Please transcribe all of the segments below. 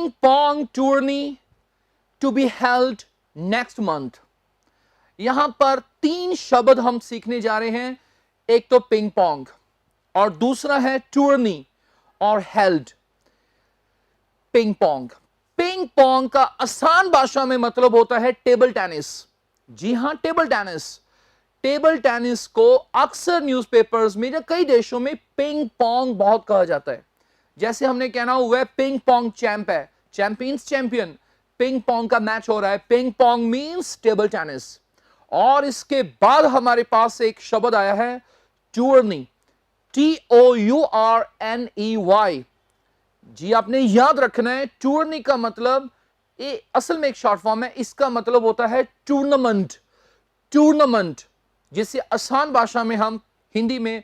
Ping pong tourney to be held next month. यहां पर 3 शब्द हम सीखने जा रहे हैं, एक तो पिंग पोंग और दूसरा है टूर्नी और held. Ping Pong, ping pong का आसान भाषा में मतलब होता है टेबल टेनिस। जी हां, टेबल टेनिस। टेबल टेनिस को अक्सर न्यूज़पेपर्स में या कई देशों में पिंग पोंग बहुत कहा जाता है। जैसे हमने कहना वह पिंग पोंग चैंप है, चैंपियंस चैंपियन, पिंग पोंग का मैच हो रहा है। Ping pong means table tennis. और इसके बाद हमारे पास एक शब्द आया है टूर्नी, TOURNEY। जी आपने याद रखना है, टूर्नी का मतलब ये असल में एक शॉर्ट फॉर्म है, इसका मतलब होता है टूर्नामेंट। टूर्नामेंट जिसे आसान भाषा में हम हिंदी में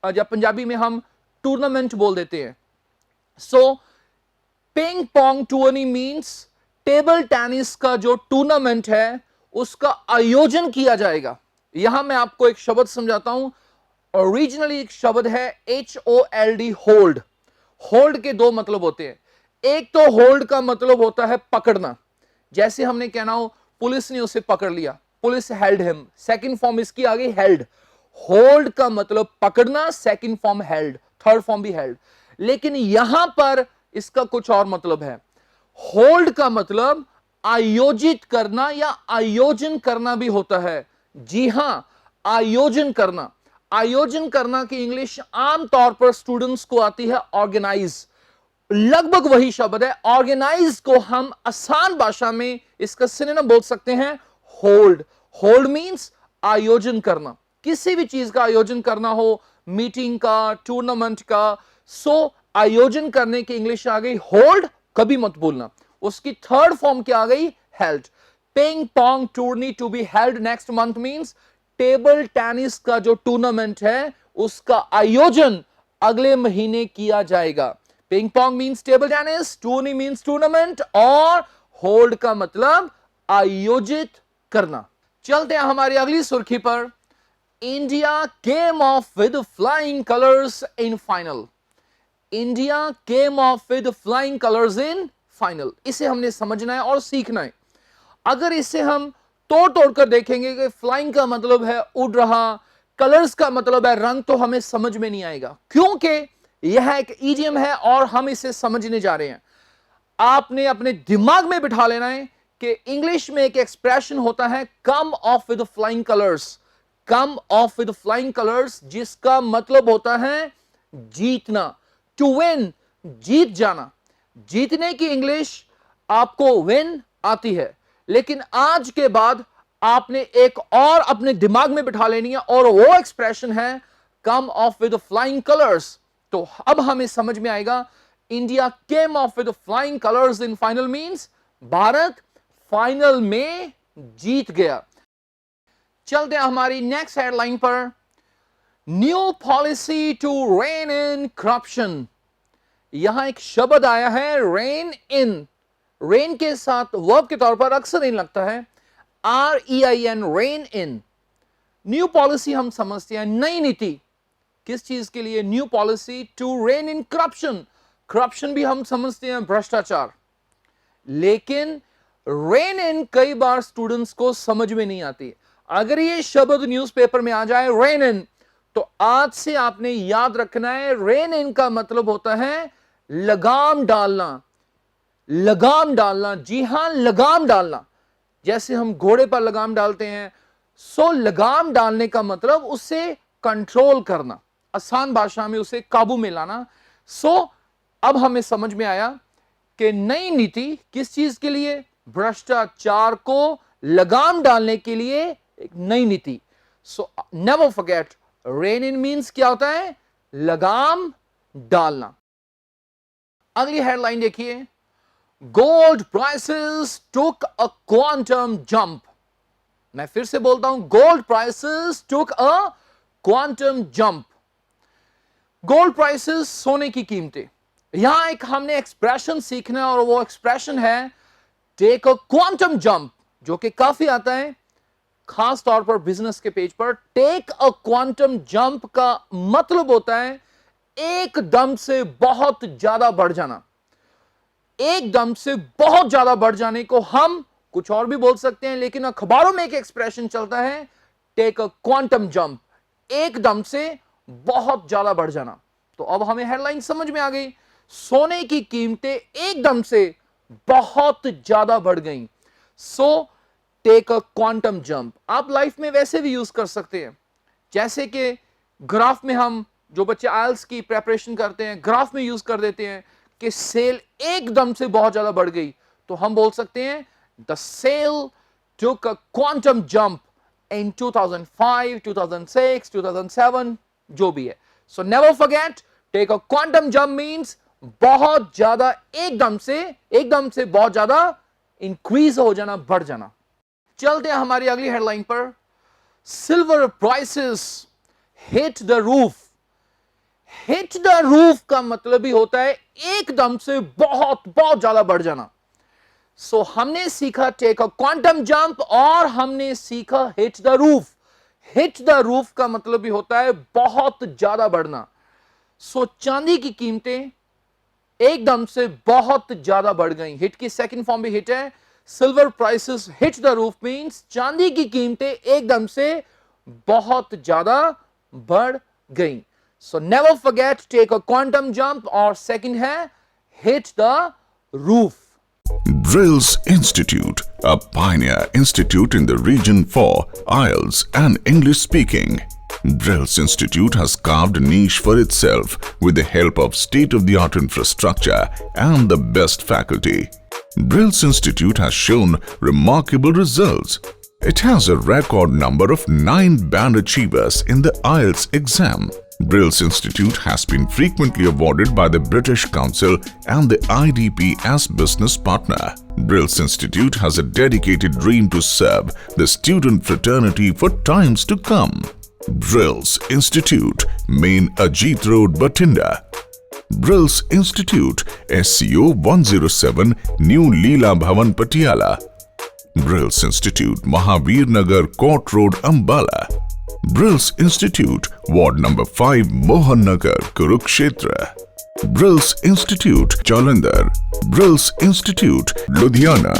या पंजाबी में हम टूर्नामेंट बोल देते हैं। So ping pong tourney means table tennis का जो टूर्नामेंट है उसका आयोजन किया जाएगा। यहां मैं आपको एक शब्द समझाता हूं। ओरिजिनली एक शब्द है HOLD, होल्ड। होल्ड के 2 मतलब होते हैं। एक तो होल्ड का मतलब होता है पकड़ना, जैसे हमने कहना हो पुलिस ने उसे पकड़ लिया, police held him. Second form इसकी आ गई हेल्ड। होल्ड का मतलब पकड़ना, second form held, third form भी हेल्ड। लेकिन यहां पर इसका कुछ और मतलब है। होल्ड का मतलब आयोजित करना या आयोजन करना भी होता है। जी हां, आयोजन करना। आयोजन करना की इंग्लिश आमतौर पर स्टूडेंट्स को आती है ऑर्गेनाइज। लगभग वही शब्द है। ऑर्गेनाइज को हम आसान भाषा में इसका सिनोनिम बोल सकते हैं होल्ड। होल्ड मींस आयोजन करना, किसी भी चीज का आयोजन करना हो, मीटिंग का, टूर्नामेंट का। सो आयोजन करने की इंग्लिश आ गई होल्ड, कभी मत भूलना। उसकी थर्ड फॉर्म क्या आ गई? Held. Ping pong tourney to be held next month means table tennis का जो टूर्नामेंट है उसका आयोजन अगले महीने किया जाएगा। Ping pong means table tennis, टूर्नी means tournament और होल्ड का मतलब आयोजित करना। चलते हैं हमारी अगली सुर्खी पर। India came off with flying colours in final. India came off with flying colours in final. इसे हमने समझना है और सीखना है। अगर इसे हम तोड़ तोड़ कर देखेंगे कि फ्लाइंग का मतलब है उड़ रहा, कलर्स का मतलब है रंग, तो हमें समझ में नहीं आएगा, क्योंकि यह एक इडियम है और हम इसे समझने जा रहे हैं। आपने अपने दिमाग में बिठा लेना है कि इंग्लिश में एक एक्सप्रेशन होता है come off with flying colours. Come off with flying colours जिसका मतलब होता है जीतना, टू विन, जीत जाना। जीतने की इंग्लिश आपको विन आती है, लेकिन आज के बाद आपने एक और अपने दिमाग में बिठा लेनी है और वो एक्सप्रेशन है come off with flying colours. तो अब हमें समझ में आएगा India came off with flying colours in final means Bharat final में जीत गया। चलते हैं हमारी नेक्स्ट हेडलाइन पर। New policy to rein in corruption. यहां एक शब्द आया है रेन इन। रेन के साथ वर्ब के तौर पर अक्सर इन लगता है, REIN, rein in. New policy हम समझते हैं नई नीति। किस चीज के लिए? New policy to rein in corruption. Corruption भी हम समझते हैं भ्रष्टाचार। लेकिन रेन इन कई बार स्टूडेंट्स को समझ में नहीं आती। अगर ये शब्द न्यूज़पेपर में आ जाए रेन इन, तो आज से आपने याद रखना है रेन इन का मतलब होता है लगाम डालना। लगाम डालना, जी हां, लगाम डालना। जैसे हम घोड़े पर लगाम डालते हैं, सो लगाम डालने का मतलब उसे कंट्रोल करना, आसान भाषा में उसे काबू में लाना। सो अब हमें समझ में आया कि नई नीति किस चीज के लिए? भ्रष्टाचार को लगाम डालने के लिए एक नई नीति। सो नेवर फॉरगेट, रेन इन मींस क्या होता है? लगाम डालना। अगली हेडलाइन देखिए, gold prices took a quantum jump. मैं फिर से बोलता हूं, gold prices took a quantum jump. Gold prices, सोने की कीमतें। यहां एक हमने एक्सप्रेशन सीखना है और वो एक्सप्रेशन है टेक अ क्वांटम जंप, जो कि काफी आता है खास तौर पर बिजनेस के पेज पर। टेक अ क्वांटम जंप का मतलब होता है एकदम से बहुत ज्यादा बढ़ जाना, एकदम से बहुत ज्यादा बढ़ जाने को हम कुछ और भी बोल सकते हैं, लेकिन अखबारों में एक एक्सप्रेशन चलता है, टेक अ क्वांटम जंप, एकदम से बहुत ज्यादा बढ़ जाना। तो अब हमें हेडलाइन समझ में आ गई, सोने की कीमतें एकदम से बहुत ज्यादा बढ़ गई। So take a quantum jump आप लाइफ में वैसे भी यूज कर सकते हैं, जैसे कि ग्राफ में हम जो बच्चे आइल्स की प्रेपरेशन करते हैं ग्राफ में यूज कर देते हैं कि सेल एकदम से बहुत ज्यादा बढ़ गई, तो हम बोल सकते हैं the sale took a quantum jump in 2005, 2006, 2007, जो भी है। So never forget, take a quantum jump means बहुत ज्यादा एकदम से बहुत ज्यादा इंक्रीज हो जाना, बढ़ जाना। चलते हैं हमारी अगली हेडलाइन पर, silver prices hit the roof. Hit the roof का मतलब ही होता है एकदम से बहुत बहुत ज्यादा बढ़ जाना। सो हमने सीखा टेक अ क्वांटम जंप और हमने सीखा hit the roof. Hit the roof का मतलब भी होता है बहुत ज्यादा बढ़ना। सो चांदी की कीमतें एकदम से बहुत ज्यादा बढ़ गई। हिट की सेकंड फॉर्म भी हिट है। Silver prices hit the roof means चांदी की कीमतें एकदम से बहुत ज्यादा बढ़ गई। So never forget, take a quantum jump और सेकंड है hit the roof. Drills Institute, a pioneer institute in the region for IELTS and English speaking. Drills Institute has carved a niche for itself with the help of state-of-the-art infrastructure and the best faculty. Drills Institute has shown remarkable results. It has a record number of 9 band achievers in the IELTS exam. Drills Institute has been frequently awarded by the British Council and the IDP as business partner. Drills Institute has a dedicated dream to serve the student fraternity for times to come. Drills Institute, Main Ajit Road, Bathinda. Drills Institute, SCO 107, New Leela Bhavan, Patiala. Drills Institute, Mahavir Nagar, Court Road, Ambala. Drills Institute, Ward number 5, Mohan Nagar, Kurukshetra. Drills Institute, Jalandhar. Drills Institute, Ludhiana.